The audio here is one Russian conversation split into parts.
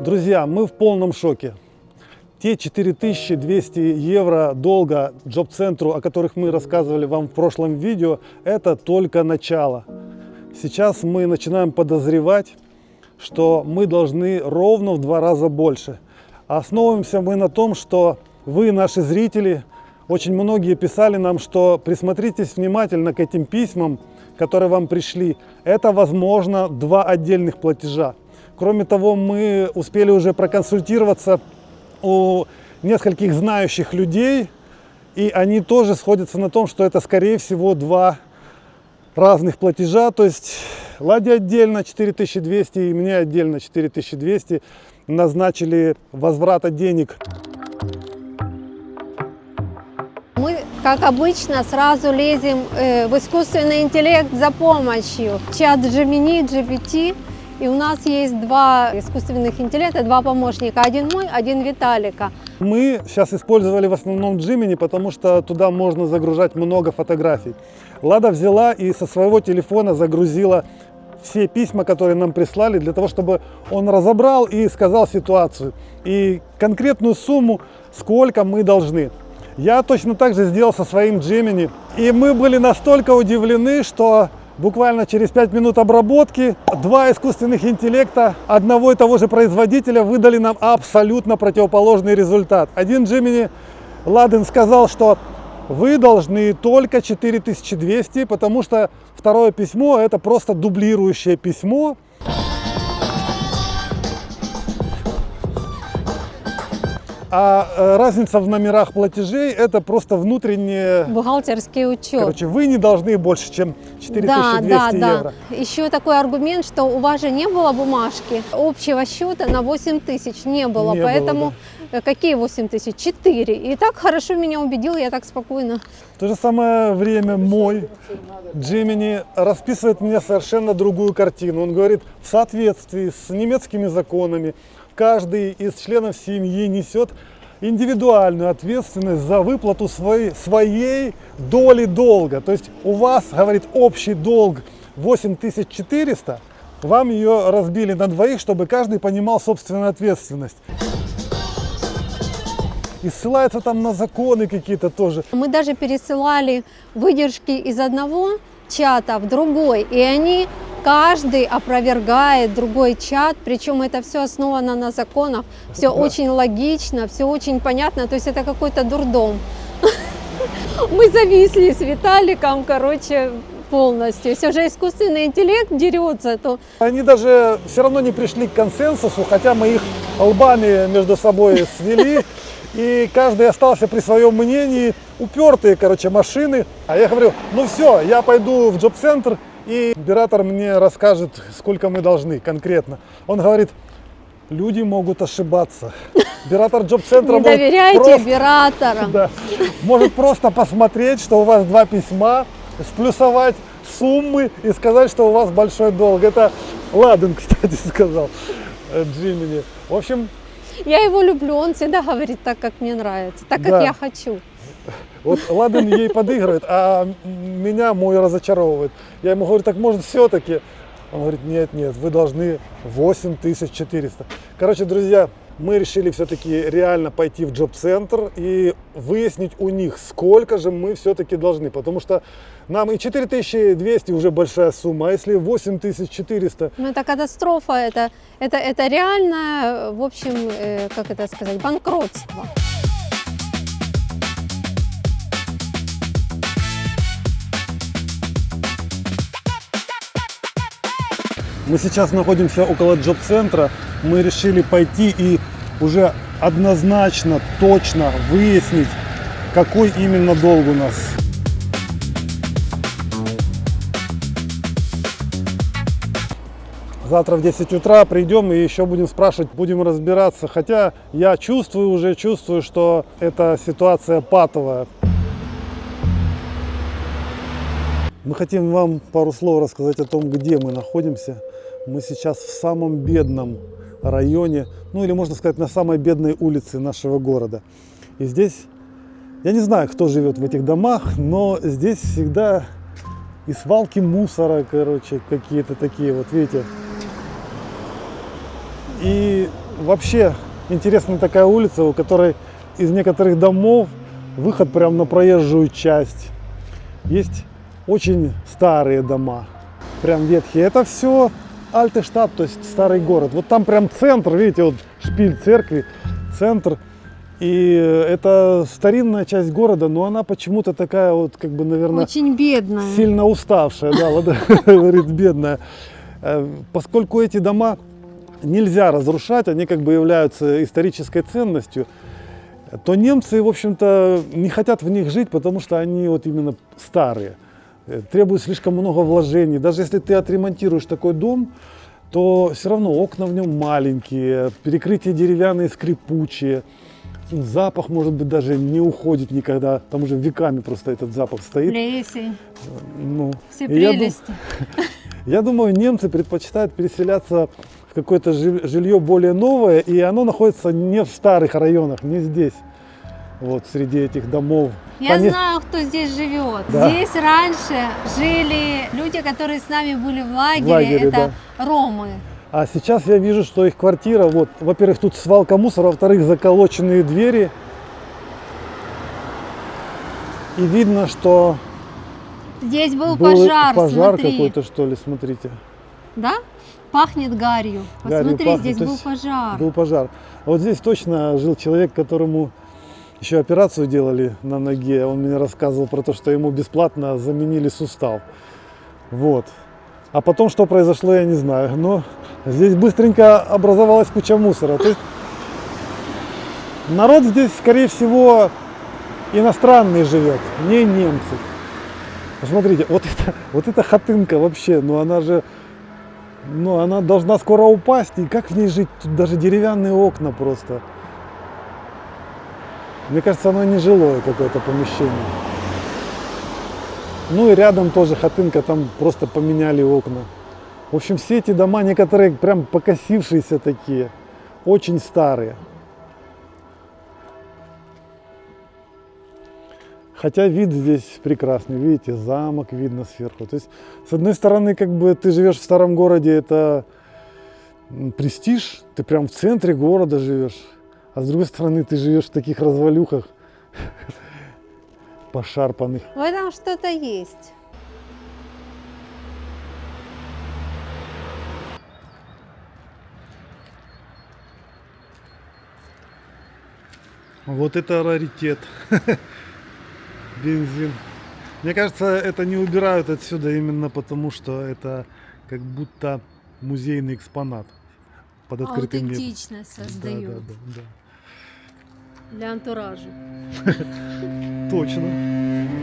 Друзья, мы в полном шоке. Те 4200 евро долга Джоб-центру, о которых мы рассказывали вам в прошлом видео, это только начало. Сейчас мы начинаем подозревать, что мы должны ровно в 2 раза больше. Основываемся мы на том, что вы, наши зрители, очень многие писали нам, что присмотритесь внимательно к этим письмам, которые вам пришли. Это, возможно, 2 отдельных платежа. Кроме того, мы успели уже проконсультироваться у нескольких знающих людей, и они тоже сходятся на том, что это, скорее всего, 2 разных платежа. То есть Ладе отдельно 4200 и мне отдельно 4200 назначили возврата денег. Мы, как обычно, сразу лезем в искусственный интеллект за помощью. Чат Gemini, GPT. И у нас есть 2 искусственных интеллекта, 2 помощника. Один мой, один Виталика. Мы сейчас использовали в основном Gemini, потому что туда можно загружать много фотографий. Лада взяла и со своего телефона загрузила все письма, которые нам прислали, для того, чтобы он разобрал и сказал ситуацию. И конкретную сумму, сколько мы должны. Я точно так же сделал со своим Gemini. И мы были настолько удивлены, что буквально через 5 минут обработки 2 искусственных интеллекта одного и того же производителя выдали нам абсолютно противоположный результат. Один Gemini Ладен сказал, что вы должны только 4200, потому что второе письмо это просто дублирующее письмо. А разница в номерах платежей это просто внутренние... Бухгалтерский учет. Короче, вы не должны больше, чем 4200 евро. Еще такой аргумент, что у вас же не было бумажки общего счета на 8000 не было, поэтому да. Какие 8000? 4. И так хорошо меня убедил, я так спокойно. В то же самое время мой Gemini расписывает мне совершенно другую картину. Он говорит, в соответствии с немецкими законами, каждый из членов семьи несет индивидуальную ответственность за выплату своей доли долга. То есть у вас, говорит, общий долг 8400, вам ее разбили на 2, чтобы каждый понимал собственную ответственность. И ссылается там на законы какие-то тоже. Мы даже пересылали выдержки из одного чата в другой, и они каждый опровергает другой чат, причем это все основано на законах, все очень логично, все очень понятно, то есть это какой-то дурдом. Мы зависли с Виталиком, короче, полностью. Если уже искусственный интеллект дерется, то... Они даже все равно не пришли к консенсусу, хотя мы их лбами между собой свели, и каждый остался при своем мнении, упертые, короче, машины. А я говорю, ну все, я пойду в Джоб-центр, и оператор мне расскажет, сколько мы должны конкретно. Он говорит, люди могут ошибаться. Оператор Джоб-центра не доверяйте операторам. Да, может просто посмотреть, что у вас 2 письма, сплюсовать суммы и сказать, что у вас большой долг. Это Ладен, кстати, сказал Gemini. В общем... Я его люблю, он всегда говорит так, как мне нравится, так, как я хочу. Вот Ладен ей подыгрывает, а меня мой разочаровывает. Я ему говорю, так может все-таки? Он говорит, нет, вы должны 8400. Короче, друзья, мы решили все-таки реально пойти в Джоб-центр и выяснить у них, сколько же мы все-таки должны. Потому что нам и 4200 уже большая сумма, а если 8400? Ну это катастрофа, это реально, в общем, как это сказать, банкротство. Мы сейчас находимся около Джоб-центра. Мы решили пойти и уже однозначно, точно выяснить, какой именно долг у нас. Завтра в 10 утра придем и еще будем спрашивать, будем разбираться. Хотя я чувствую, что эта ситуация патовая. Мы хотим вам пару слов рассказать о том, где мы находимся. Мы сейчас в самом бедном районе, ну или можно сказать, на самой бедной улице нашего города. И здесь, я не знаю, кто живет в этих домах, но здесь всегда и свалки мусора, короче, какие-то такие, вот видите. И Вообще интересная такая улица, у которой из некоторых домов выход прямо на проезжую часть. Есть очень старые дома, прям ветхие. Это все Альтештадт, то есть старый город. Вот там прям центр, видите, вот шпиль церкви, центр. И это старинная часть города, но она почему-то такая вот, как бы, наверное, Очень бедная. сильно уставшая, да, вот говорит, бедная. Поскольку эти дома нельзя разрушать, они как бы являются исторической ценностью, то немцы, в общем-то, не хотят в них жить, потому что они вот именно старые. Требуют слишком много вложений. Даже если ты отремонтируешь такой дом, то все равно окна в нем маленькие, перекрытия деревянные, скрипучие. Запах, может быть, даже не уходит никогда. Там уже веками просто этот запах стоит. Плесень, Ну, все и я прелести. Я думаю, немцы предпочитают переселяться в какое-то жилье более новое, и оно находится не в старых районах, не здесь, вот среди этих домов. Я Поне- знаю, кто здесь живет. Да. Здесь раньше жили люди, которые с нами были в лагере. В лагере, это ромы. А сейчас я вижу, что их квартира, вот, во-первых, тут свалка мусора, во-вторых, заколоченные двери. И видно, что Здесь был был пожар, пожар смотри. какой-то, что ли, смотрите. Да? Пахнет гарью. Гарью Посмотри, пахнет. здесь То был есть пожар. Был пожар. А вот здесь точно жил человек, которому еще операцию делали на ноге. Он мне рассказывал про то, что ему бесплатно заменили сустав. Вот. А потом, что произошло, я не знаю. Но здесь быстренько образовалась куча мусора. То есть народ здесь, скорее всего, иностранный живет, не немцы. Посмотрите, вот эта хатынка вообще, она должна скоро упасть. И как в ней жить? Тут даже деревянные окна просто. Мне кажется, оно не жилое какое-то помещение. Ну и рядом тоже хатынка, там просто поменяли окна. В общем, все эти дома, некоторые прям покосившиеся такие, очень старые. Хотя вид здесь прекрасный, видите, замок видно сверху. То есть, с одной стороны, как бы ты живешь в старом городе, это престиж, ты прям в центре города живешь. А с другой стороны, ты живешь в таких развалюхах, пошарпанных. В этом что-то есть. Вот это раритет. Бензин. Мне кажется, это не убирают отсюда именно потому, что это как будто музейный экспонат под открытым небом. Аутентичность Да, создают да, да. для антуража. Точно.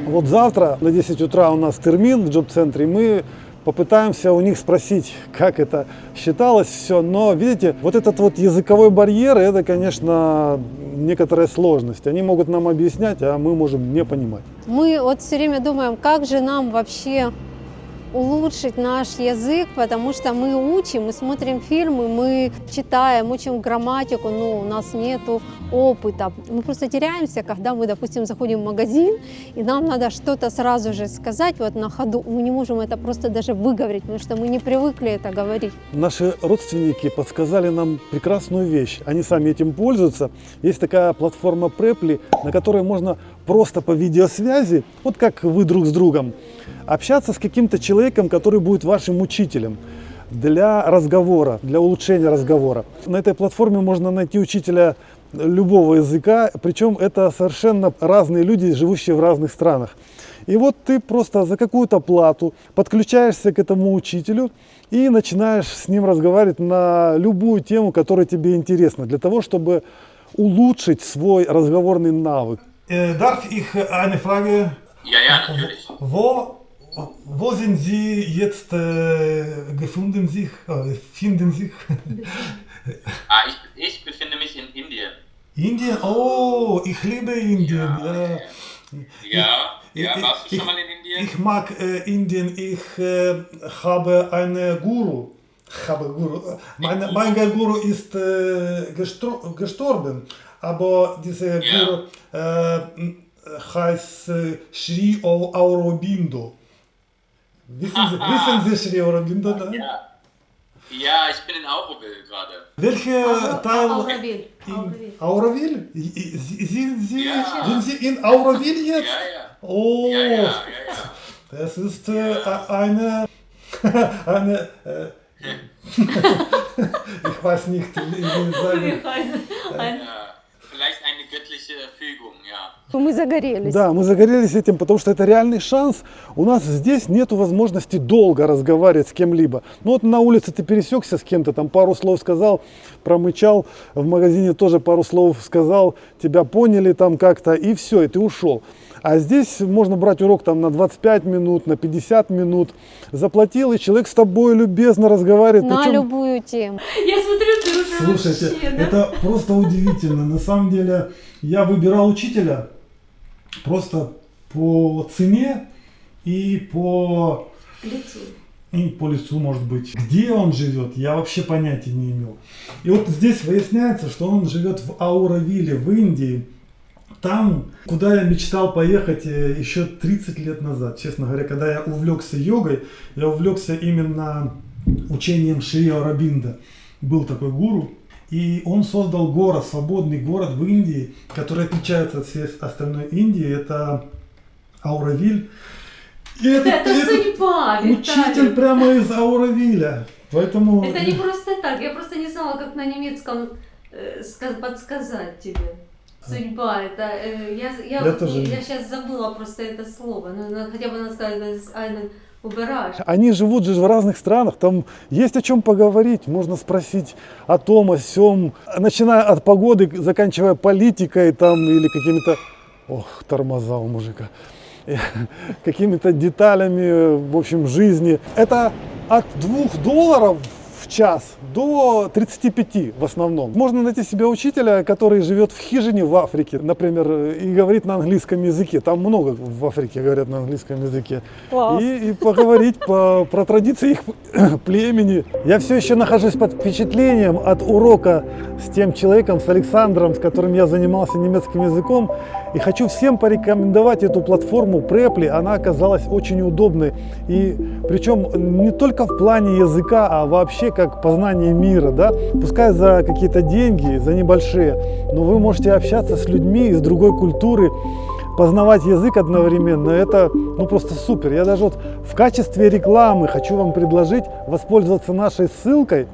Вот завтра на 10 утра у нас термин в джоб-центре. Мы попытаемся у них спросить, как это считалось все. Но, видите, вот этот вот языковой барьер, это, конечно, некоторая сложность. Они могут нам объяснять, а мы можем не понимать. Мы вот все время думаем, как же нам вообще улучшить наш язык, потому что мы учим, мы смотрим фильмы, мы читаем, учим грамматику, но у нас нету опыта. Мы просто теряемся, когда мы, допустим, заходим в магазин, и нам надо что-то сразу же сказать вот на ходу. Мы не можем это просто даже выговорить, потому что мы не привыкли это говорить. Наши родственники подсказали нам прекрасную вещь. Они сами этим пользуются. Есть такая платформа Preply, на которой можно просто по видеосвязи, вот как вы друг с другом, общаться с каким-то человеком, который будет вашим учителем для разговора, для улучшения разговора. На этой платформе можно найти учителя любого языка, причем это совершенно разные люди, живущие в разных странах. И вот ты просто за какую-то плату подключаешься к этому учителю и начинаешь с ним разговаривать на любую тему, которая тебе интересна, для того, чтобы улучшить свой разговорный навык. Darf ich eine Frage? Ja, natürlich. Wo sind Sie jetzt finden sich? Ich befinde mich in Indien. Indien? Oh, ich liebe Indien. Ja, warst du schon mal in Indien? Ich mag Indien. Ich habe einen Guru. Mein Guru ist gestorben, aber dieser Guru heißt Sri Aurobindo. Wissen Sie Sri Aurobindo? Ja. Ja, ich bin in Auroville gerade. Welche Teil? Auroville. Auroville? Ja. Sind Sie in Auroville jetzt? Ja, ja. Oh, Ja, ja, ja, ja. das ist eine, ich weiß nicht, wie ich sagen. Ja. Vielleicht eine göttliche Fügung, ja. Мы загорелись. Да, мы загорелись этим, потому что это реальный шанс. У нас здесь нет возможности долго разговаривать с кем-либо. Ну вот на улице ты пересекся с кем-то, там пару слов сказал, промычал, в магазине тоже пару слов сказал, тебя поняли там как-то, и все, и ты ушел. А здесь можно брать урок там на 25 минут, на 50 минут. Заплатил, и человек с тобой любезно разговаривает. На Причем- любую тему. Я смотрю, ты уже Слушайте, вообще, да? это просто удивительно. На самом деле, я выбирал учителя просто по цене и по лицу, может быть. Где он живет, я вообще понятия не имел. И вот здесь выясняется, что он живет в Ауровилле, в Индии. Там, куда я мечтал поехать еще 30 лет назад. Честно говоря, когда я увлекся йогой, я увлекся именно учением Шри Аурабинда. Был такой гуру. И он создал город, свободный город в Индии, который отличается от всей остальной Индии. Это Ауровиль. И Это судьба, учитель Виталий. прямо из Ауровиля. Поэтому... Это не просто так. Я просто не знала, как на немецком подсказать тебе. Судьба, это... Я тоже. Я сейчас забыла просто это слово. Ну, хотя бы надо сказать, убираешь. Они живут же в разных странах, там есть о чем поговорить, можно спросить о том, о сём, начиная от погоды, заканчивая политикой там или какими-то, ох, тормоза у мужика, какими-то деталями, в общем, жизни. Это от $2 в час до 35 в основном. Можно найти себе учителя, который живет в хижине в Африке, например, и говорит на английском языке. Там много в Африке говорят на английском языке. Класс. И поговорить про традиции их племени. Я все еще нахожусь под впечатлением от урока с тем человеком, с Александром, с которым я занимался немецким языком. И хочу всем порекомендовать эту платформу Preply. Она оказалась очень удобной. И причем не только в плане языка, а вообще как познание мира. Да? Пускай за какие-то деньги, за небольшие, но вы можете общаться с людьми из другой культуры, познавать язык одновременно. Это просто супер. Я даже вот в качестве рекламы хочу вам предложить воспользоваться нашей ссылкой,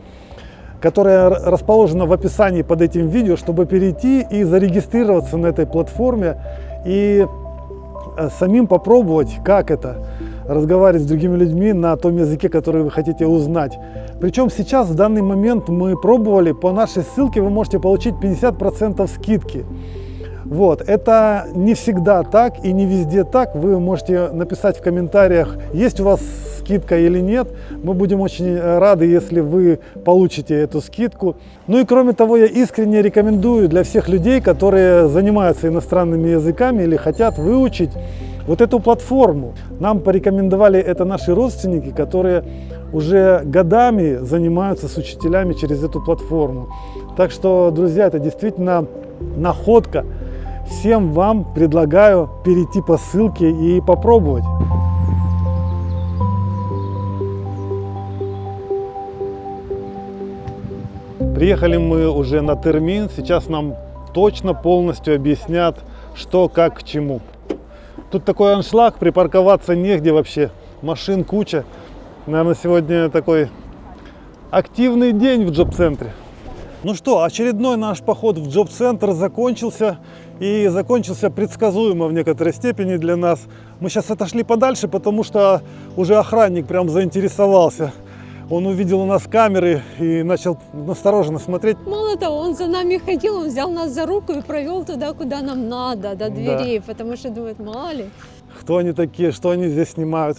которая расположена в описании под этим видео, чтобы перейти и зарегистрироваться на этой платформе и самим попробовать, как это разговаривать с другими людьми на том языке, который вы хотите узнать. Причем сейчас, в данный момент, мы пробовали, по нашей ссылке вы можете получить 50% скидки. Вот, это не всегда так и не везде так. Вы можете написать в комментариях, есть у вас скидка или нет. Мы будем очень рады, если вы получите эту скидку. Ну и кроме того, я искренне рекомендую для всех людей, которые занимаются иностранными языками или хотят выучить вот эту платформу. Нам порекомендовали это наши родственники, которые уже годами занимаются с учителями через эту платформу. Так что, друзья, это действительно находка. Всем вам предлагаю перейти по ссылке и попробовать. Приехали мы уже на термин. Сейчас нам точно полностью объяснят, что, как, к чему. Тут такой аншлаг, припарковаться негде вообще. Машин куча. Наверное, сегодня такой активный день в джоб-центре. Ну что, очередной наш поход в джоб-центр закончился. И закончился предсказуемо в некоторой степени для нас. Мы сейчас отошли подальше, потому что уже охранник прям заинтересовался. Он увидел у нас камеры и начал настороженно смотреть. Мало того, он за нами ходил, он взял нас за руку и провел туда, куда нам надо, до дверей, потому что думает, мало ли. Кто они такие, что они здесь снимают.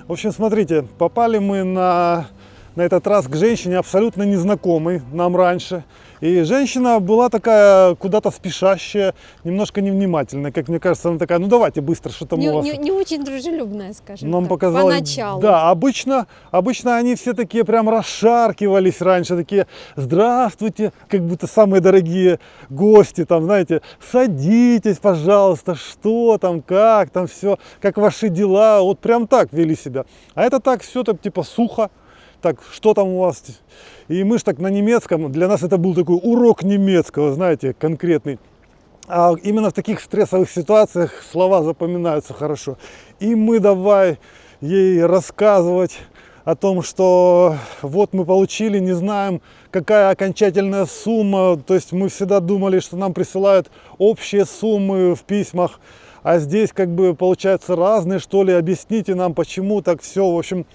В общем, смотрите, попали мы на этот раз к женщине абсолютно незнакомой нам раньше. И женщина была такая куда-то спешащая, немножко невнимательная. Как мне кажется, она такая, ну давайте быстро, что там у вас. Не очень дружелюбная, скажем Нам так, показалось, поначалу. да, обычно они все такие прям расшаркивались раньше, такие, здравствуйте, как будто самые дорогие гости, там, знаете, садитесь, пожалуйста, что там, как там все, как ваши дела, вот прям так вели себя. А это так все так типа сухо, так, что там у вас? И мы ж так на немецком, для нас это был такой урок немецкого, знаете, конкретный. А именно в таких стрессовых ситуациях слова запоминаются хорошо. И мы давай ей рассказывать о том, что вот мы получили, не знаем, какая окончательная сумма. То есть мы всегда думали, что нам присылают общие суммы в письмах, а здесь как бы получается разные, что ли. Объясните нам, почему так все, в общем.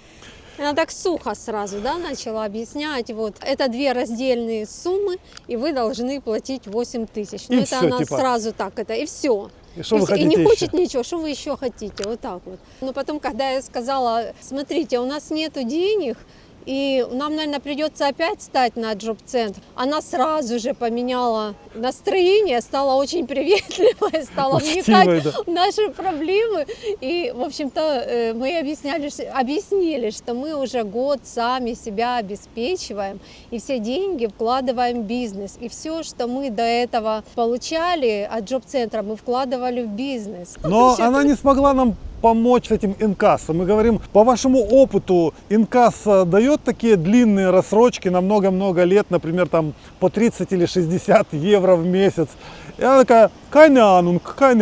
Она так сухо сразу, да, начала объяснять, вот, это две раздельные суммы, и вы должны платить 8 тысяч. Ну, И это всё, она типа. сразу так, это, и все. И что вы И хотите не еще? хочет ничего, что вы еще хотите, вот так вот. Но потом, когда я сказала, смотрите, у нас нету денег, и нам, наверное, придется опять стать на джоб-центр, она сразу же поменяла настроение, стала очень приветливой, стала Учтивой, вникать да. в наши проблемы. И, в общем-то, мы объяснили, что мы уже год сами себя обеспечиваем, и все деньги вкладываем в бизнес. И все, что мы до этого получали от джоб-центра, мы вкладывали в бизнес. Но Вообще, она не смогла нам помочь с этим инкассом. Мы говорим, по вашему опыту, инкасса дает такие длинные рассрочки на много-много лет, например, там по 30 или 60 евро в месяц. И она такая, кайнянунг, я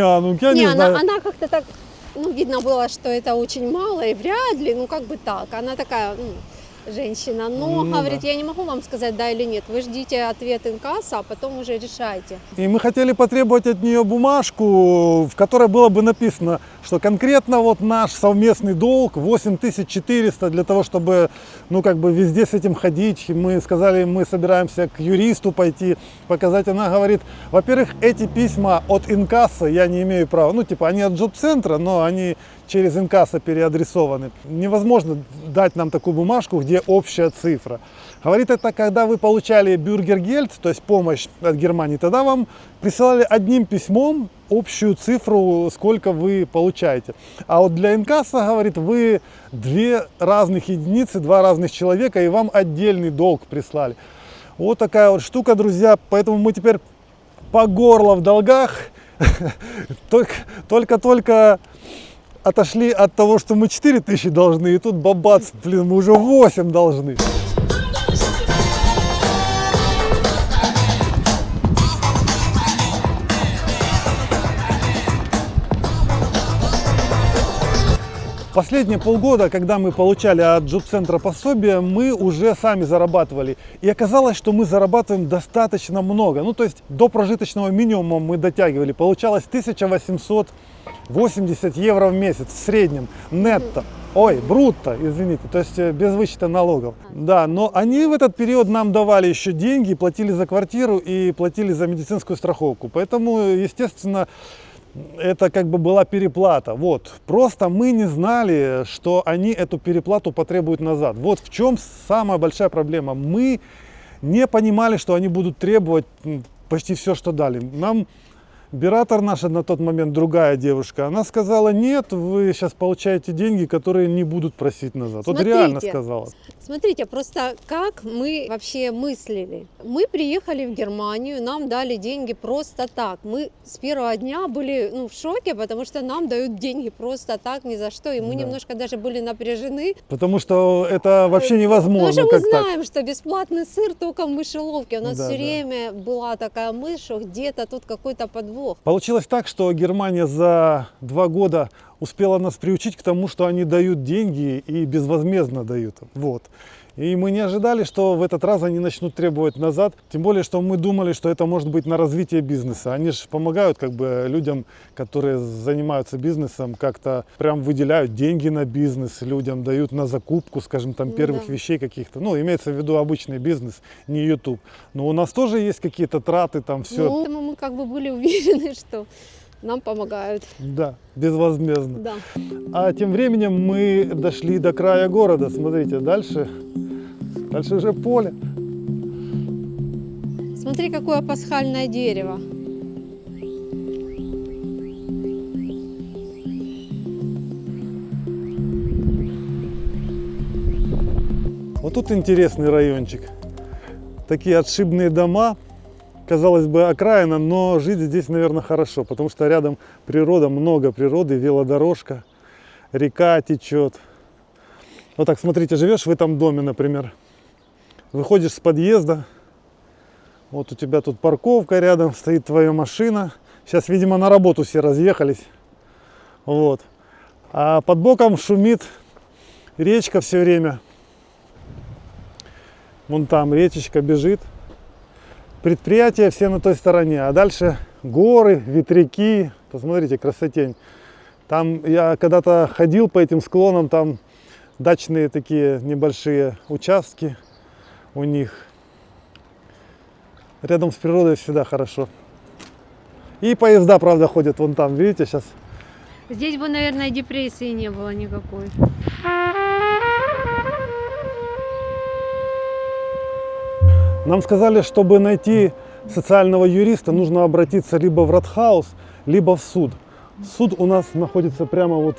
не знаю. она как-то так, ну, видно было, что это очень мало, и вряд ли, ну, как бы так. Она такая, женщина, но, Ну, говорит, да. я не могу вам сказать да или нет, вы ждите ответ инкасса, а потом уже решайте. И мы хотели потребовать от нее бумажку, в которой было бы написано, что конкретно вот наш совместный долг 8400 для того, чтобы, ну, как бы везде с этим ходить. И мы сказали, мы собираемся к юристу пойти, показать. Она говорит, во-первых, эти письма от инкасса я не имею права. Ну, типа, они от джоб-центра, но они через инкасса переадресованы. Невозможно дать нам такую бумажку, где общая цифра. Говорит, это когда вы получали бюргергельд, то есть помощь от Германии, тогда вам присылали одним письмом общую цифру, сколько вы получаете. А вот для инкасса, говорит, вы две разных единицы, два разных человека, и вам отдельный долг прислали. Вот такая вот штука, друзья. Поэтому мы теперь по горло в долгах. Только отошли от того, что мы 4000 должны, и тут бабац, блин, мы уже 8 должны. Последние полгода, когда мы получали от джоб-центра пособие, мы уже сами зарабатывали. И оказалось, что мы зарабатываем достаточно много. Ну, то есть до прожиточного минимума мы дотягивали. Получалось 1880 евро в месяц в среднем, нетто. Ой, брутто, извините, то есть без вычета налогов. Да, но они в этот период нам давали еще деньги, платили за квартиру и платили за медицинскую страховку. Поэтому, естественно, это как бы была переплата. Вот. Просто мы не знали, что они эту переплату потребуют назад. Вот в чем самая большая проблема. Мы не понимали, что они будут требовать почти все, что дали. Нам Биратор наша на тот момент, другая девушка, она сказала, нет, вы сейчас получаете деньги, которые не будут просить назад. Вот реально сказала. Смотрите, просто как мы вообще мыслили. Мы приехали в Германию, нам дали деньги просто так. Мы с первого дня были в шоке, потому что нам дают деньги просто так, ни за что. И мы немножко даже были напряжены. Потому что это вообще невозможно. Потому что мы знаем, что бесплатный сыр только в мышеловке. У нас все время была такая мысль, что где-то тут какой-то подвох. Получилось так, что Германия за 2 года успела нас приучить к тому, что они дают деньги и безвозмездно дают. Вот. И мы не ожидали, что в этот раз они начнут требовать назад. Тем более, что мы думали, что это может быть на развитие бизнеса. Они же помогают как бы людям, которые занимаются бизнесом, как-то прям выделяют деньги на бизнес, людям дают на закупку, скажем, там первых вещей каких-то. Ну, имеется в виду обычный бизнес, не YouTube. Но у нас тоже есть какие-то траты, там все. Ну, мы как бы были уверены, что нам помогают. Да, безвозмездно. Да. А тем временем мы дошли до края города. Смотрите, дальше уже поле. Смотри, какое пасхальное дерево. Вот тут интересный райончик. Такие отшибные дома. Казалось бы, окраина, но жить здесь, наверное, хорошо, потому что рядом природа, много природы, велодорожка, река течет. Вот так, смотрите, живешь в этом доме, например. Выходишь с подъезда. Вот у тебя тут парковка рядом, стоит твоя машина. Сейчас, видимо, на работу все разъехались. Вот. А под боком шумит речка все время. Вон там речечка бежит. Предприятия все на той стороне. А дальше горы, ветряки. Посмотрите, красотень. Там я когда-то ходил по этим склонам, там дачные такие небольшие участки у них. Рядом с природой всегда хорошо. И поезда, правда, ходят вон там, видите, сейчас. Здесь бы, наверное, депрессии не было никакой. Нам сказали, чтобы найти социального юриста, нужно обратиться либо в Rathaus, либо в суд. Суд у нас находится прямо вот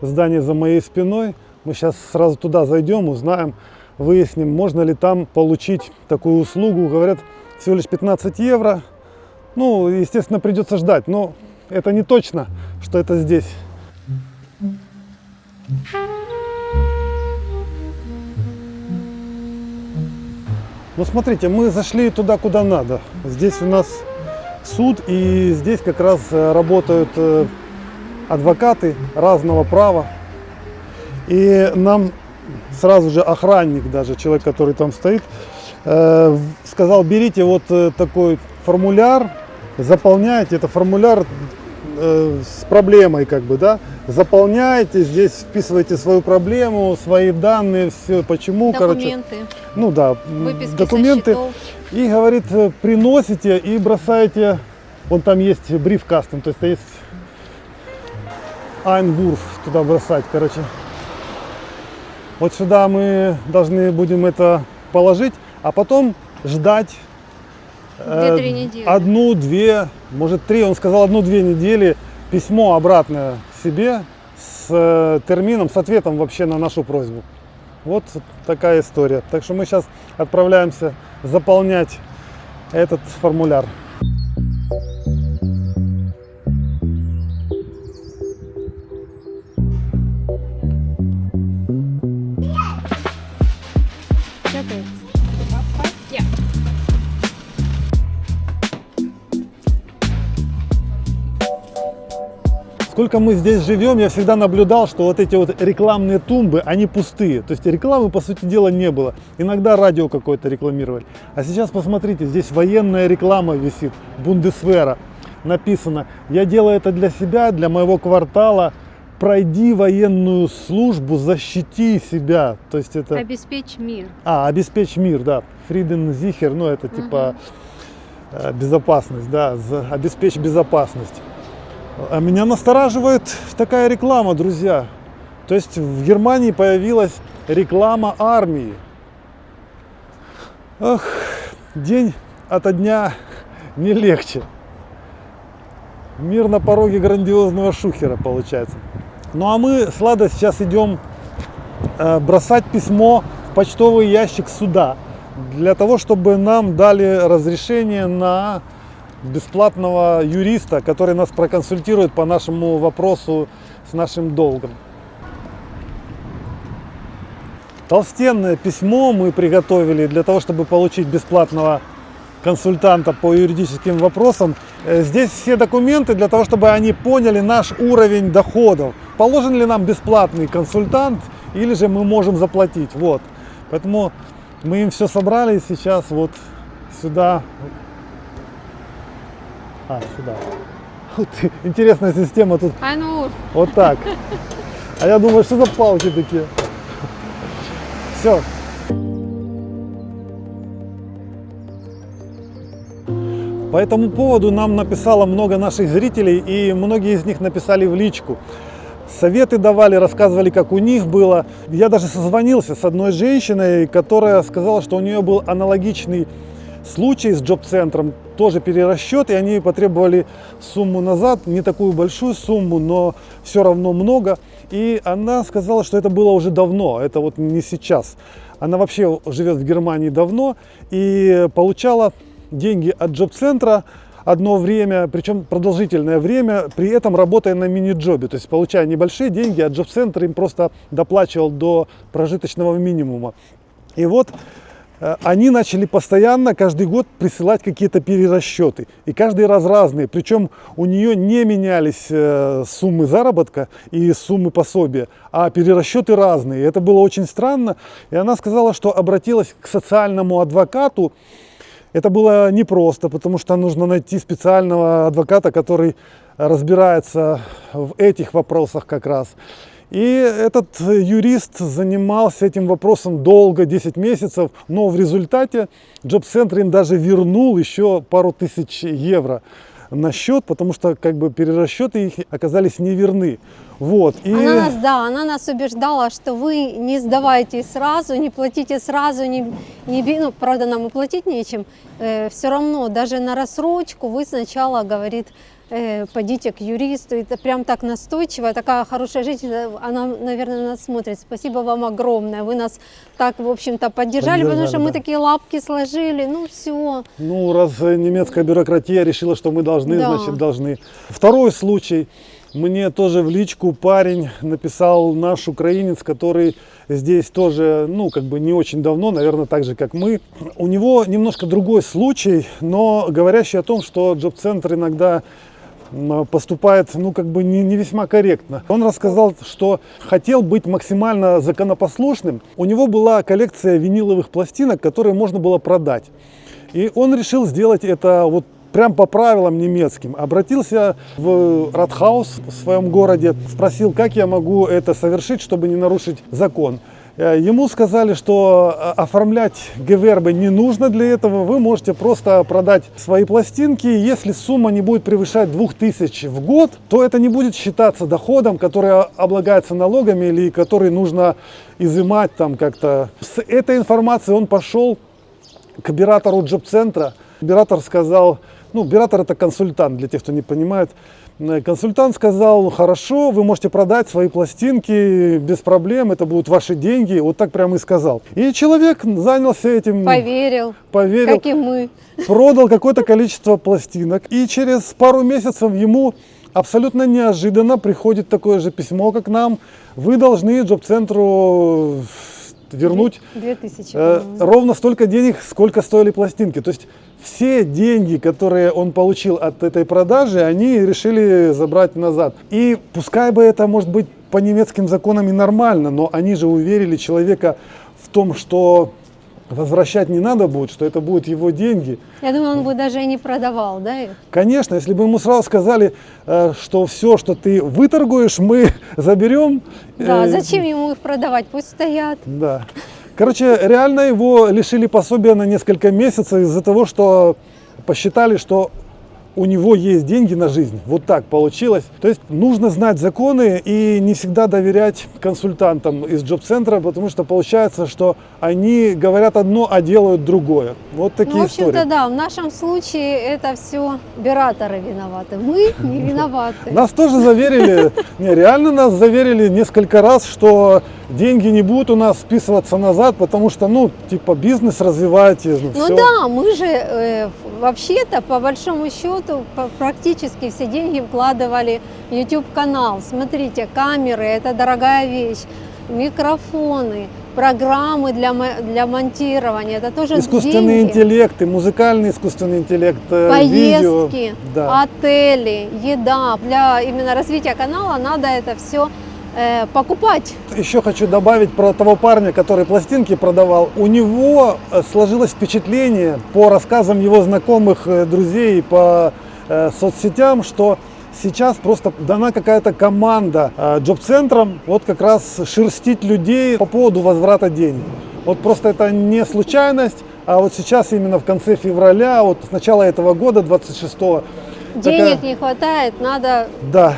в здании за моей спиной. Мы сейчас сразу туда зайдем, узнаем, выясним, можно ли там получить такую услугу. Говорят, всего лишь 15 евро. Ну, естественно, придется ждать, но это не точно, что это здесь. Ну, смотрите, мы зашли туда, куда надо. Здесь у нас суд, и здесь как раз работают адвокаты разного права. И нам сразу же охранник, даже человек, который там стоит, сказал, берите вот такой формуляр, заполняйте. Это формуляр с проблемой, как бы, да, заполняйте, здесь вписывайте свою проблему, свои данные, все, почему, Документы, короче. Ну да, выписки документы. со счетов. И, говорит, приносите и бросаете, вон там есть брифкастинг, то есть есть Einwurf, туда бросать, короче. Вот сюда мы должны будем это положить, а потом ждать 2-3 недели. 1-2, может 3, он сказал 1-2 недели, письмо обратное себе с термином, с ответом вообще на нашу просьбу. Вот такая история. Так что мы сейчас отправляемся заполнять этот формуляр. Сколько мы здесь живем, я всегда наблюдал, что вот эти вот рекламные тумбы, они пустые. То есть рекламы, по сути дела, не было. Иногда радио какое-то рекламировали. А сейчас посмотрите, здесь военная реклама висит, Бундесвера. Написано, я делаю это для себя, для моего квартала. Пройди военную службу, защити себя. То есть это... Обеспечь мир. Обеспечь мир, да. Friedenssicher, ну это типа безопасность, да, обеспечь безопасность. А меня настораживает такая реклама, друзья. То есть в Германии появилась реклама армии. Ох, день ото дня не легче. Мир на пороге грандиозного шухера получается. Ну а мы с Ладой сейчас идем бросать письмо в почтовый ящик суда. Для того, чтобы нам дали разрешение на бесплатного юриста, который нас проконсультирует по нашему вопросу с нашим долгом. Толстенное письмо мы приготовили для того, чтобы получить бесплатного консультанта по юридическим вопросам. Здесь все документы для того, чтобы они поняли наш уровень доходов. Положен ли нам бесплатный консультант или же мы можем заплатить. Вот. Поэтому мы им все собрали и сейчас вот сюда. Сюда. Вот, интересная система тут. Einwurf. Вот так. А я думаю, что за палки такие? Все. По этому поводу нам написало много наших зрителей, и многие из них написали в личку. Советы давали, рассказывали, как у них было. Я даже созвонился с одной женщиной, которая сказала, что у нее был аналогичный случай с джоб-центром, тоже перерасчет, и они потребовали сумму назад, не такую большую сумму, но все равно много. И она сказала, что это было уже давно, это вот не сейчас. Она вообще живет в Германии давно и получала деньги от джоб-центра, одно время, причем продолжительное время, при этом работая на мини-джобе, то есть получая небольшие деньги, а джоб-центр им просто доплачивал до прожиточного минимума. И вот они начали постоянно, каждый год присылать какие-то перерасчеты. И каждый раз разные. Причем у нее не менялись суммы заработка и суммы пособия, а перерасчеты разные. Это было очень странно. И она сказала, что обратилась к социальному адвокату. Это было непросто, потому что нужно найти специального адвоката, который разбирается в этих вопросах как раз. И этот юрист занимался этим вопросом долго, 10 месяцев, но в результате джоб-центр им даже вернул еще пару тысяч евро на счет, потому что как бы перерасчеты их оказались неверны. Вот. И... Она нас убеждала, что вы не сдавайте сразу, не платите сразу, ну, правда, нам и платить нечем. Все равно, даже на рассрочку вы сначала, говорит, пойдите к юристу. Это прям так настойчиво, такая хорошая женщина, она, наверное, нас смотрит. Спасибо вам огромное, вы нас так, в общем-то, поддержали, потому что мы такие лапки сложили, ну все. Ну, раз немецкая бюрократия решила, что мы должны, Да. значит должны. Второй случай. Мне тоже в личку парень написал, наш украинец, который здесь тоже, ну, как бы не очень давно, наверное, так же, как мы. У него немножко другой случай, но говорящий о том, что джоб-центр иногда поступает, ну, как бы не весьма корректно. Он рассказал, что хотел быть максимально законопослушным. У него была коллекция виниловых пластинок, которые можно было продать. И он решил сделать это вот прям по правилам немецким. Обратился в Ратхаус в своем городе, спросил, как я могу это совершить, чтобы не нарушить закон. Ему сказали, что оформлять гевербе не нужно для этого, вы можете просто продать свои пластинки. Если сумма не будет превышать 2000 в год, то это не будет считаться доходом, который облагается налогами или который нужно изымать там как-то. С этой информацией он пошел к оператору джоб-центра. Оператор сказал, ну, оператор это консультант, для тех, кто не понимает. Консультант сказал, хорошо, вы можете продать свои пластинки без проблем, это будут ваши деньги, вот так прямо и сказал. И человек занялся этим. Поверил, как и мы. Продал какое-то количество пластинок, и через пару месяцев ему абсолютно неожиданно приходит такое же письмо, как нам. Вы должны джоб-центру вернуть 2000, ровно столько денег, сколько стоили пластинки. То есть все деньги, которые он получил от этой продажи, они решили забрать назад. И пускай бы это, может быть, по немецким законам и нормально, но они же уверили человека в том, что возвращать не надо будет, что это будут его деньги. Я думаю, он бы даже и не продавал, да? Конечно, если бы ему сразу сказали, что все, что ты выторгуешь, мы заберем. Да, зачем ему их продавать? Пусть стоят. Да. Короче, реально его лишили пособия на несколько месяцев из-за того, что посчитали, что у него есть деньги на жизнь. Вот так получилось. То есть нужно знать законы и не всегда доверять консультантам из джоб-центра, потому что получается, что они говорят одно, а делают другое. Вот такие Ну, в общем-то, истории. да, в нашем случае это все операторы виноваты. Мы не виноваты. Нас тоже заверили, реально нас заверили несколько раз, что деньги не будут у нас списываться назад, потому что, ну, типа, бизнес развиваете. Ну всё. да, мы же вообще-то, по большому счету, практически все деньги вкладывали в YouTube-канал. Смотрите, камеры, это дорогая вещь, микрофоны, программы для монтирования, это тоже Искусственный деньги. интеллект, и музыкальный искусственный интеллект, Поездки, видео. Да. отели, еда. Для именно развития канала надо это все покупать. Еще хочу добавить про того парня, который пластинки продавал. У него сложилось впечатление по рассказам его знакомых, друзей по соцсетям, что сейчас просто дана какая-то команда джоб-центрам вот как раз шерстить людей по поводу возврата денег. Вот просто это не случайность, а вот сейчас именно в конце февраля, вот с начала этого года, 26-го. Денег не хватает, надо Да.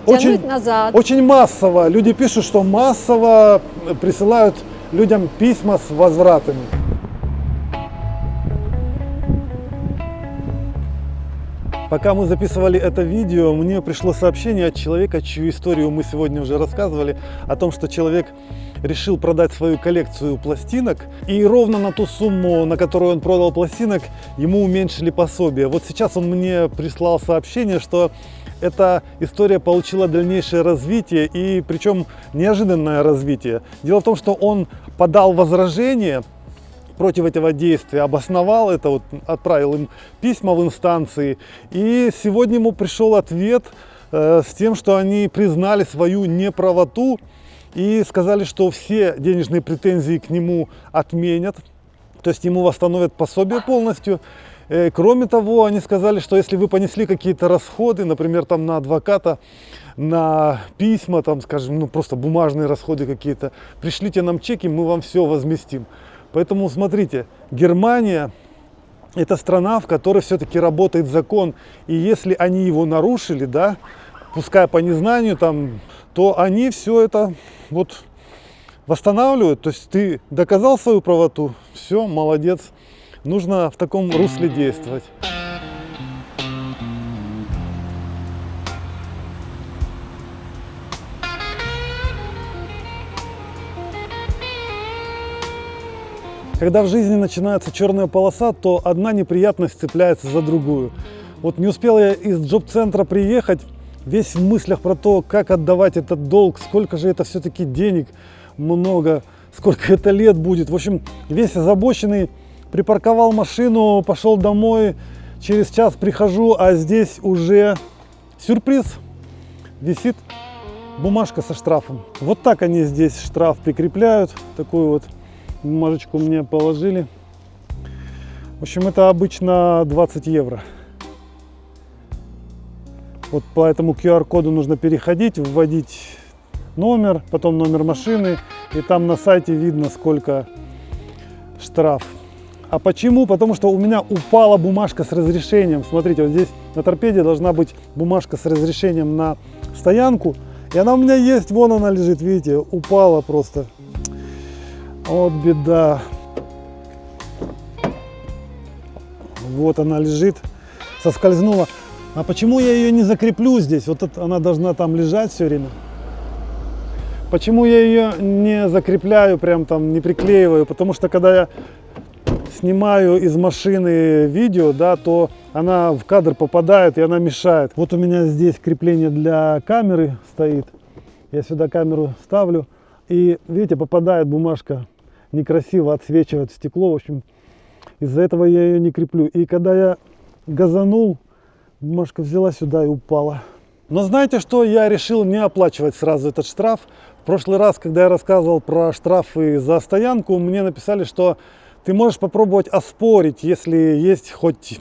тянуть назад. Очень массово. Люди пишут, что массово присылают людям письма с возвратами. Пока мы записывали это видео, мне пришло сообщение от человека, чью историю мы сегодня уже рассказывали, о том, что человек решил продать свою коллекцию пластинок. И ровно на ту сумму, на которую он продал пластинок, ему уменьшили пособие. Вот сейчас он мне прислал сообщение, что эта история получила дальнейшее развитие, и причем неожиданное развитие. Дело в том, что он подал возражение против этого действия, обосновал это, вот, отправил им письма в инстанции, и сегодня ему пришел ответ с тем, что они признали свою неправоту и сказали, что все денежные претензии к нему отменят, то есть ему восстановят пособие полностью. Кроме того, они сказали, что если вы понесли какие-то расходы, например, там на адвоката, на письма, там, скажем, ну просто бумажные расходы какие-то, пришлите нам чеки, мы вам все возместим. Поэтому смотрите, Германия – это страна, в которой все-таки работает закон, и если они его нарушили, да, пускай по незнанию, там, то они все это вот восстанавливают. То есть ты доказал свою правоту, все, молодец. Нужно в таком русле действовать. Когда в жизни начинается черная полоса, то одна неприятность цепляется за другую. Вот не успел я из джоб-центра приехать, весь в мыслях про то, как отдавать этот долг, сколько же это все-таки денег, много, сколько это лет будет. В общем, весь озабоченный. Припарковал машину, пошел домой, через час прихожу, а здесь уже сюрприз. Висит бумажка со штрафом. Вот так они здесь штраф прикрепляют. Такую вот бумажечку мне положили. В общем, это обычно 20 евро. Вот по этому QR-коду нужно переходить, вводить номер, потом номер машины. И там на сайте видно, сколько штраф. А почему? Потому что у меня упала бумажка с разрешением. Смотрите, вот здесь на торпеде должна быть бумажка с разрешением на стоянку. И она у меня есть, вон она лежит, видите, упала просто. Вот беда. Вот она лежит, соскользнула. А почему я ее не закреплю здесь? Вот это, она должна там лежать все время. Почему я ее не закрепляю, прям там не приклеиваю? Потому что когда я снимаю из машины видео, да, то она в кадр попадает и она мешает. Вот у меня здесь крепление для камеры стоит. Я сюда камеру ставлю. И видите, попадает бумажка, некрасиво отсвечивает стекло. В общем, из-за этого я ее не креплю. И когда я газанул, бумажка взяла сюда и упала. Но знаете что? Я решил не оплачивать сразу этот штраф. В прошлый раз, когда я рассказывал про штрафы за стоянку, мне написали, что ты можешь попробовать оспорить, если есть хоть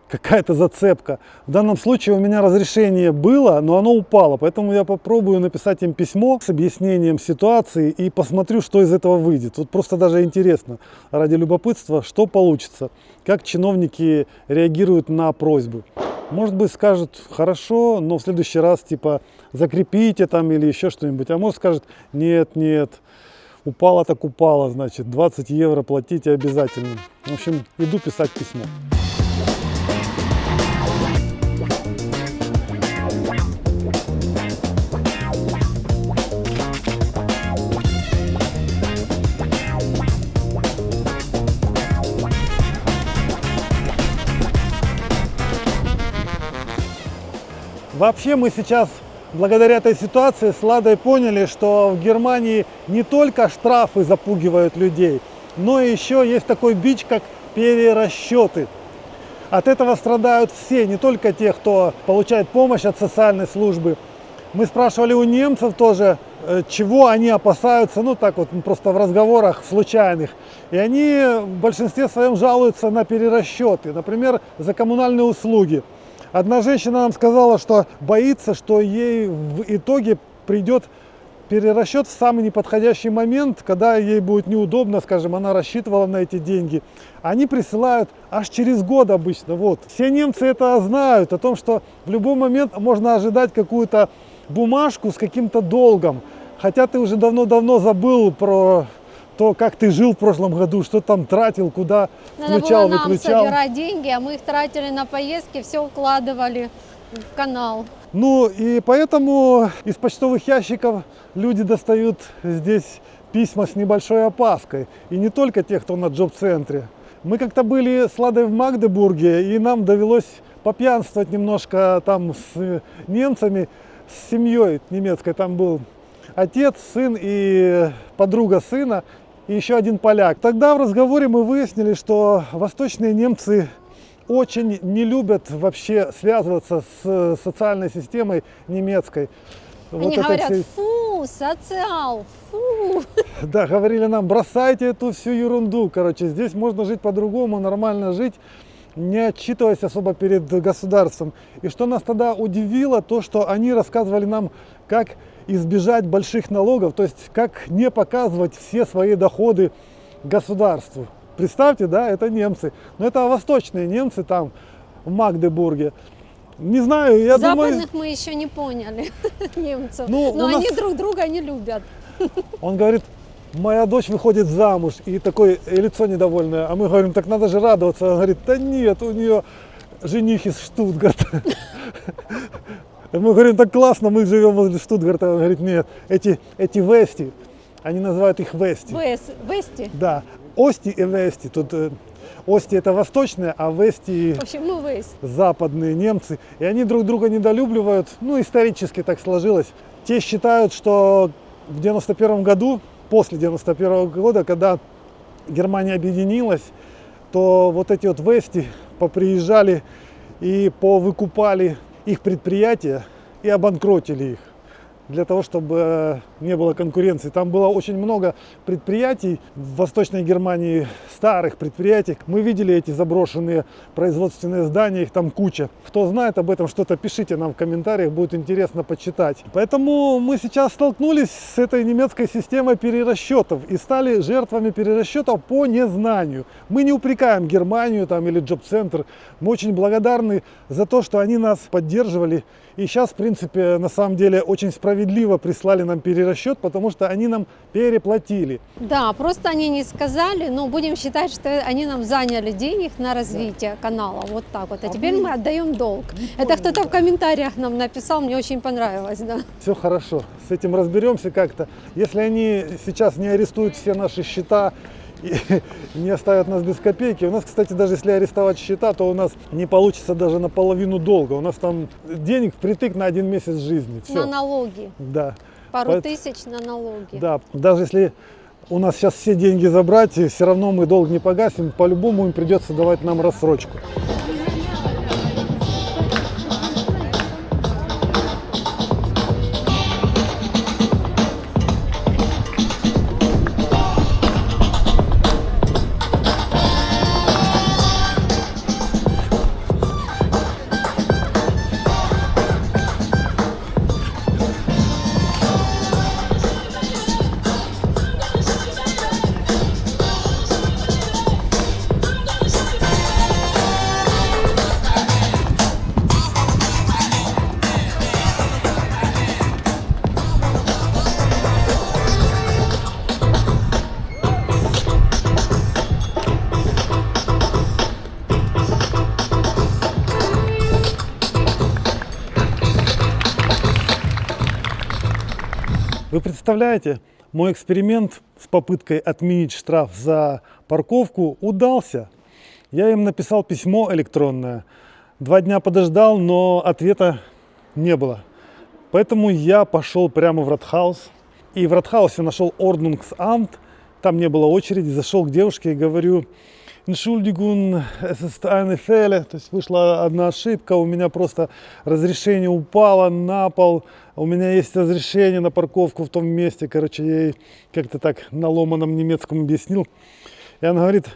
какая-то зацепка. В данном случае у меня разрешение было, но оно упало. Поэтому я попробую написать им письмо с объяснением ситуации и посмотрю, что из этого выйдет. Вот просто даже интересно, ради любопытства, что получится. Как чиновники реагируют на просьбы. Может быть, скажут хорошо, но в следующий раз типа закрепите там или еще что-нибудь. А может скажут нет, нет. Упало так упало, значит, 20 евро платите обязательно. В общем, иду писать письмо. Вообще мы сейчас, благодаря этой ситуации, с Ладой поняли, что в Германии не только штрафы запугивают людей, но еще есть такой бич, как перерасчеты. От этого страдают все, не только те, кто получает помощь от социальной службы. Мы спрашивали у немцев тоже, чего они опасаются, ну так вот просто в разговорах случайных. И они в большинстве своем жалуются на перерасчеты, например, за коммунальные услуги. Одна женщина нам сказала, что боится, что ей в итоге придет перерасчет в самый неподходящий момент, когда ей будет неудобно, скажем, она рассчитывала на эти деньги. Они присылают аж через год обычно. Вот. Все немцы это знают, о том, что в любой момент можно ожидать какую-то бумажку с каким-то долгом. Хотя ты уже давно-давно забыл про то, как ты жил в прошлом году, что там тратил, куда включал, Надо было нам выключал. собирать деньги, а мы их тратили на поездки, все укладывали в канал. Ну и поэтому из почтовых ящиков люди достают здесь письма с небольшой опаской. И не только те, кто на джоб-центре. Мы как-то были с Ладой в Магдебурге, и нам довелось попьянствовать немножко там с немцами, с семьей немецкой. Там был отец, сын и подруга сына, и еще один поляк. Тогда в разговоре мы выяснили, что восточные немцы очень не любят вообще связываться с социальной системой немецкой. Они это говорят, все- фу, социал, фу. Да, говорили нам, бросайте эту всю ерунду. Короче, здесь можно жить по-другому, нормально жить, не отчитываясь особо перед государством. И что нас тогда удивило, то, что они рассказывали нам, как избежать больших налогов, то есть как не показывать все свои доходы государству. Представьте, да, это немцы. Но это восточные немцы там, в Магдебурге. Не знаю, я думаю... Западных мы еще не поняли, немцев. Ну, Но у нас- они друг друга не любят. Он говорит, моя дочь выходит замуж, и такое и лицо недовольное. А мы говорим, так надо же радоваться. Он говорит, да нет, у нее жених из Штутгарта. Мы говорим, так классно, мы живем возле Штутгарта. Он говорит, нет, эти вести, они называют их вести. Вести. Да, ости и вести. Тут ости это восточные, а вести В общем, мы вести. западные немцы. И они друг друга недолюбливают. Ну, исторически так сложилось. Те считают, что в 91 году, после 91 года, когда Германия объединилась, то вот эти вот вести поприезжали и повыкупали их предприятия и обанкротили их, для того, чтобы не было конкуренции. Там было очень много предприятий в Восточной Германии, старых предприятий. Мы видели эти заброшенные производственные здания, их там куча. Кто знает об этом что-то, пишите нам в комментариях, будет интересно почитать. Поэтому мы сейчас столкнулись с этой немецкой системой перерасчетов и стали жертвами перерасчетов по незнанию. Мы не упрекаем Германию там, или Джоб-центр. Мы очень благодарны за то, что они нас поддерживали. И сейчас, в принципе, на самом деле очень справедливо прислали нам перерасчет, потому что они нам переплатили. Да, просто они не сказали, но будем считать, что они нам заняли денег на развитие канала. Вот так вот. А теперь мы отдаем долг. Это кто-то в комментариях нам написал, мне очень понравилось, да. Все хорошо, с этим разберемся как-то. Если они сейчас не арестуют все наши счета и не оставят нас без копейки. У нас, кстати, даже если арестовать счета, то у нас не получится даже наполовину долга. У нас там денег впритык на 1 месяц жизни. Все. На налоги. Да. Пару Поэт- тысяч на налоги. Да, даже если у нас сейчас все деньги забрать, все равно мы долг не погасим, по-любому им придется давать нам рассрочку. Вы представляете, мой эксперимент с попыткой отменить штраф за парковку удался. Я им написал письмо электронное. 2 дня подождал, но ответа не было. Поэтому я пошел прямо в Ратхаус. И в Ратхаусе нашел Ordnungsamt. Там не было очереди. Зашел к девушке и говорю: Entschuldigung, es ist eine Fehler. То есть вышла одна ошибка, у меня просто разрешение упало на пол. У меня есть разрешение на парковку в том месте. Короче, я ей как-то так на ломаном немецком объяснил. И она говорит: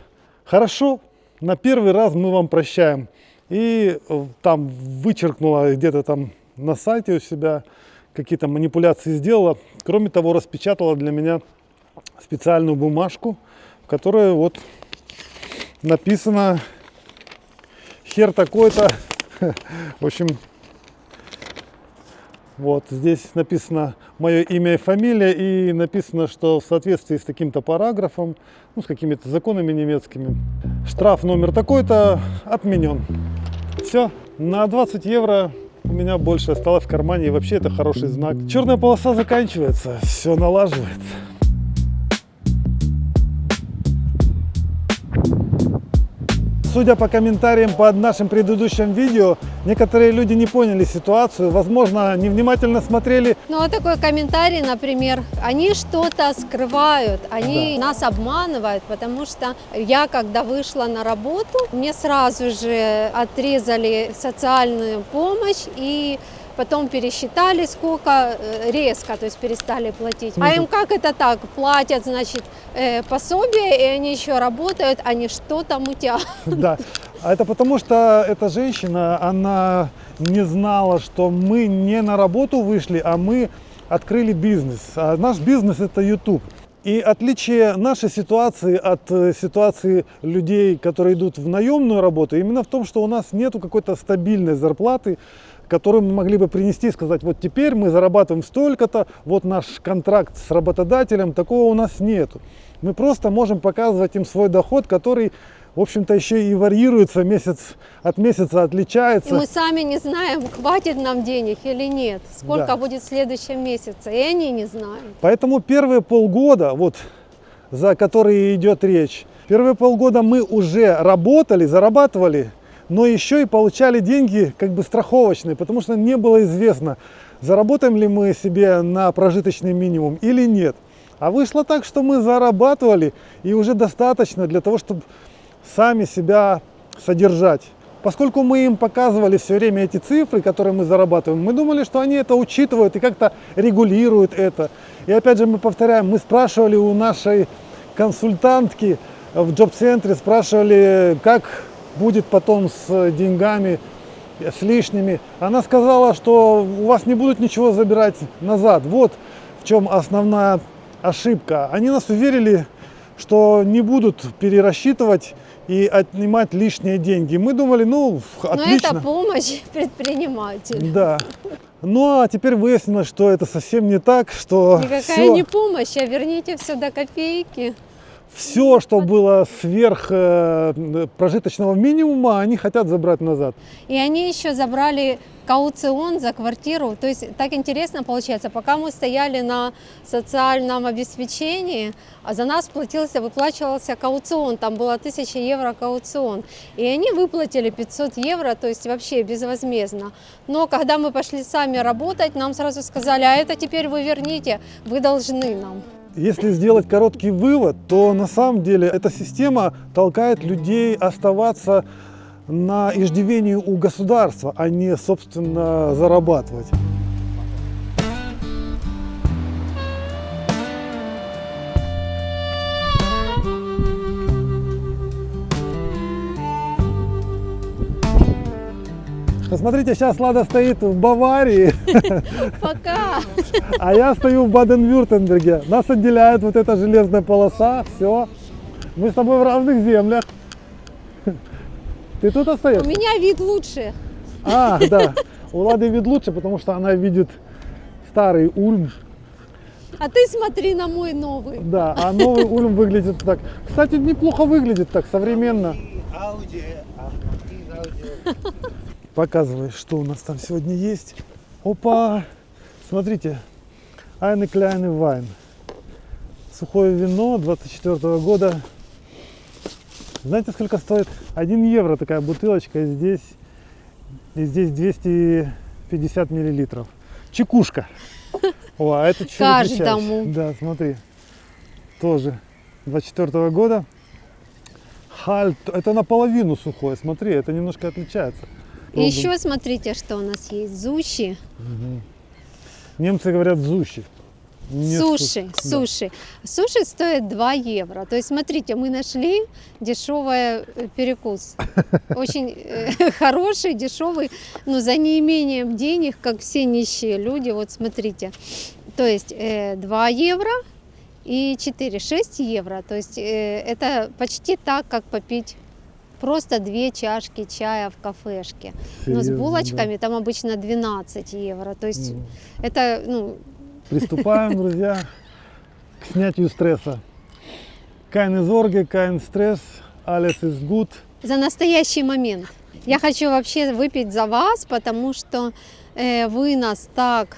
хорошо, на первый раз мы вам прощаем. И там вычеркнула где-то там на сайте у себя, какие-то манипуляции сделала. Кроме того, распечатала для меня специальную бумажку, в которой вот написано хер такой-то. В общем, вот здесь написано мое имя и фамилия, и написано, что в соответствии с таким-то параграфом, ну, с какими-то законами немецкими, штраф номер такой-то отменен. Все, на 20 евро у меня больше осталось в кармане, и вообще это хороший знак. Черная полоса заканчивается, все налаживается. Судя по комментариям под нашим предыдущим видео, некоторые люди не поняли ситуацию, возможно, невнимательно смотрели. Ну вот такой комментарий, например, они что-то скрывают, они нас обманывают, потому что я, когда вышла на работу, мне сразу же отрезали социальную помощь и потом пересчитали сколько, резко, то есть перестали платить. А им как это так? Платят, значит, пособие, и они еще работают, они что-то мутят. Да, а это потому что эта женщина, она не знала, что мы не на работу вышли, а мы открыли бизнес. А наш бизнес — это YouTube. И отличие нашей ситуации от ситуации людей, которые идут в наемную работу, именно в том, что у нас нету какой-то стабильной зарплаты, которую мы могли бы принести и сказать, вот теперь мы зарабатываем столько-то, вот наш контракт с работодателем, такого у нас нету. Мы просто можем показывать им свой доход, который, в общем-то, еще и варьируется, месяц от месяца отличается. И мы сами не знаем, хватит нам денег или нет, сколько Да. будет в следующем месяце, и они не знают. Поэтому первые полгода, вот за которые идет речь, первые полгода мы уже работали, зарабатывали, но еще и получали деньги как бы страховочные, потому что не было известно, заработаем ли мы себе на прожиточный минимум или нет. А вышло так, что мы зарабатывали и уже достаточно для того, чтобы сами себя содержать. Поскольку мы им показывали все время эти цифры, которые мы зарабатываем, мы думали, что они это учитывают и как-то регулируют это. И опять же мы повторяем, мы спрашивали у нашей консультантки в джоб-центре, спрашивали, как будет потом с деньгами, с лишними. Она сказала, что у вас не будут ничего забирать назад. Вот в чем основная ошибка. Они нас уверили, что не будут перерасчитывать и отнимать лишние деньги. Мы думали, ну, Но отлично. это помощь предпринимателю. Да. Ну, а теперь выяснилось, что это совсем не так, что Никакая не помощь, а верните все до копейки. все, что было сверх прожиточного минимума, они хотят забрать назад. И они еще забрали кауцион за квартиру. То есть так интересно получается, пока мы стояли на социальном обеспечении, а за нас выплачивался кауцион, там было 1000 евро кауцион. И они выплатили 500 евро, то есть вообще безвозмездно. Но когда мы пошли сами работать, нам сразу сказали, а это теперь вы верните, вы должны нам. Если сделать короткий вывод, то на самом деле эта система толкает людей оставаться на иждивении у государства, а не, собственно, зарабатывать. Посмотрите, сейчас Лада стоит в Баварии, Пока! а я стою в Баден-Вюртемберге. Нас отделяет вот эта железная полоса, все. Мы с тобой в разных землях. Ты тут остаешься? У меня вид лучше. А, да. У Лады вид лучше, потому что она видит старый Ульм. А ты смотри на мой новый. Да, а новый Ульм выглядит так. Кстати, неплохо выглядит так, современно. Показывай, что у нас там сегодня есть. Опа! Смотрите. Eine kleine Wein. Сухое вино 24 года. Знаете, сколько стоит? 1 евро такая бутылочка. И здесь 250 миллилитров. Чекушка. О, а это чуть Каждому. Да, смотри. Тоже 24 года. Халь, это наполовину сухое. Смотри, это немножко отличается. И еще смотрите, что у нас есть. Зуши. Немцы говорят зуши. Не Суши, Да. суши. Суши стоят 2 евро. То есть, смотрите, мы нашли дешевый перекус. Очень хороший, дешевый, но за неимением денег, как все нищие люди. Вот смотрите. То есть 2 евро и 4, 6 евро. То есть это почти так, как попить просто 2 чашки чая в кафешке. Но с Серьезно, булочками там обычно 12 евро. То есть это, ну, Приступаем, друзья, к снятию стресса. Keine Sorge, kein Stress, alles ist gut. за настоящий момент. Я хочу вообще выпить за вас, потому что вы нас так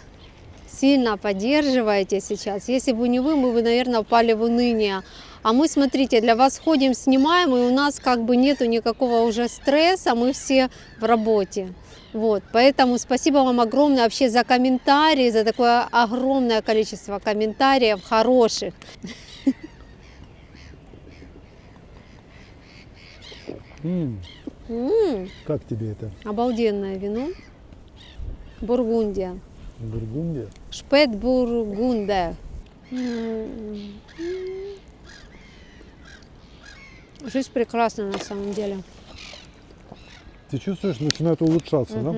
сильно поддерживаете сейчас. Если бы не вы, мы бы, наверное, упали в уныние. А мы, смотрите, для вас ходим, снимаем, и у нас как бы нету никакого уже стресса, мы все в работе. Вот, поэтому спасибо вам огромное вообще за комментарии, за такое огромное количество комментариев хороших. Как тебе это? Обалденное вино. Бургундия. Бургундия? Шпетбургунде. Жизнь прекрасна на самом деле. Ты чувствуешь, начинает улучшаться, да?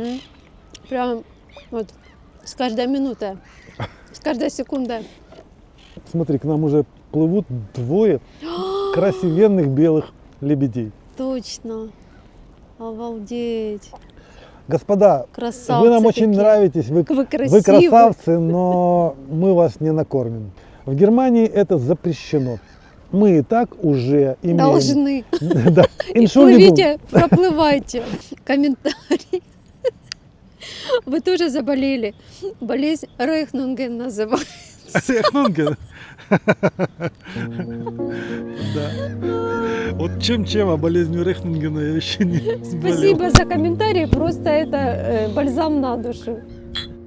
Прям вот с каждой минутой, с каждой секундой. Смотри, к нам уже плывут двое красивенных белых лебедей. Точно. Обалдеть. Господа, Красавцы вы нам очень такие. нравитесь, вы Вы красивые. красавцы, но мы вас не накормим. В Германии это запрещено. Мы и так уже имеем... Должны. Да. И Entschuldigung. плывите, проплывайте. Комментарий. Вы тоже заболели. Болезнь Рейхнунген называется. Рейхнунген. Да. Вот чем, а болезнью Рейхнунгена я еще не заболел. Спасибо за комментарий. Просто это бальзам на душу.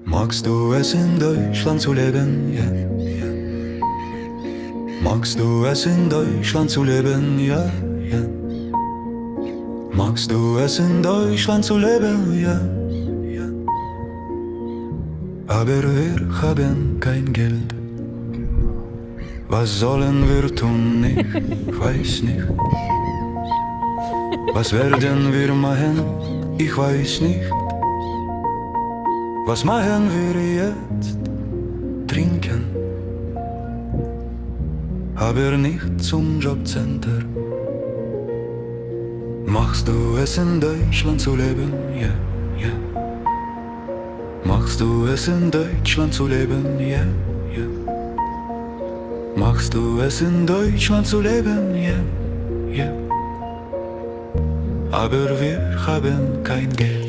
Magst du es in Deutschland zu leben? Ja. Magst du es in Deutschland zu leben? Ja, ja. Magst du es in Deutschland zu leben? Ja, ja. Aber wir haben kein Geld. Was sollen wir tun? Ich weiß nicht. Was werden wir machen? Ich weiß nicht. Was machen wir jetzt? Trinken, aber nicht zum Jobcenter. Machst du es in Deutschland zu leben? Ja, ja. Machst du es in Deutschland zu leben? Ja, ja. Machst du es in Deutschland zu leben? Ja, ja. Aber wir haben kein Geld.